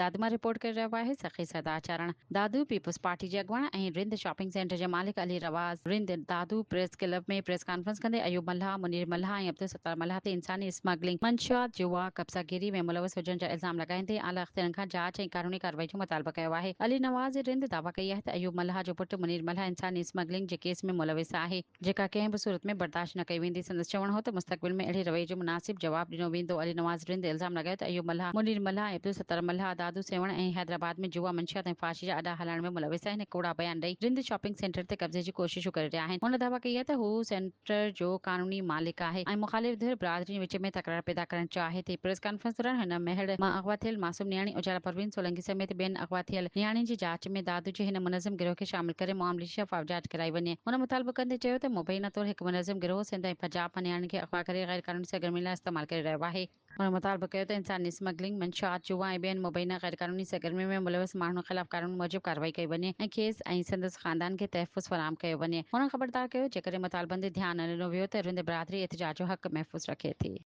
दादू मां रिपोर्ट करे रहियो आहे सखी सदाचरण। दादू पीपल्स पार्टी जे अॻुवाण ऐं रिंद शॉपिंग सेंटर जे मालिक अली रवाज़ रिंद दादू प्रेस क्लब में प्रेस कॉन्फ्रेंस कंदे अयूब मल्हा, मुनीर मल्हा ऐं अब्दुल सत्तार मल्हा ते इंसानी स्मगलिंग, मंशियात, जुआ, कब्ज़ागिरी में मुलविस हुजण जा इल्ज़ाम लगाईंदे आला अख़्तिरनि खां जांच ऐं कानूनी कार्रवाई जो मुतालबो कयो आहे। अली नवाज़ रिंद दावा कई आहे त अयूब मल्हा जो पुटु मुनीर मल्हा इंसानी स्मगलिंग जे केस में मुलविस आहे, जेका कंहिं बि सूरत में बर्दाश्त न कई वेंदी। संदसि चवणु हो त मुस्तक़बिल में अहिड़े रवैये जो मुनासिब जवाब ॾिनो वेंदो। अली नवाज़ रिंद इल्ज़ाम लगायो त अयूब मल्हा, मुनीर मल्हा ऐं अब्दुल सत्तार मल्हा दादू सेवण ऐं हैदराबाद में जुआ, मंशियात ऐं फाशी जा अॾा हलाइण में मुलविस आहिनि। कूड़ा बयान ॾेई रिंद शॉपिंग सेंटर ते कब्ज़े जी कोशिशूं करे रहिया आहिनि। हुन दावा कई आहे त हू सेंटर जो कानूनी मालिक आहे ऐं मुख़ालिफ़ धिर बिरादरी विच में तकरार पैदा करणु चाहे थी। प्रेस कॉन्फ्रेंस दौरान हिन महड़ मां अगवा थियल मासूम नियाणी उजाला परवीन सोलंकी समेत ॿियनि अगवा थियल नियाणी जी जांच में दादू जे हिन मुनज़िम गिरोह खे शामिल करे मामले जी शफ़ाफ़ जांच कराई वञे। हुन मुतालबो कंदे चयो त मुबैना तौरु हिकु मुनज़िम गिरोह सिंध ऐं पंजाब मां नियाणी खे अगवा करे गैर कानूनी सरगर्मी लाइ इस्तेमालु करे रहियो आहे। हुन मुतालबो कयो त इंसानी स्मगलिंग, मंशियात, जुआ ऐं ॿियनि मुबैना गैर कानूनी सरगर्मी में मुलविस माण्हुनि ख़िलाफ़ कानून मूजिबि कार्रवाई कई वञे ऐं खेसि ऐं संदसि ख़ानदान खे तहफ़ुज़ फराहम कयो वञे। हुन ख़बरदार कयो जेकॾहिं मुतालबनि ते ध्यानु न ॾिनो वियो त रिंद बिरादरी एतिजाज जो हक़ महफ़ूज़ रखे थी।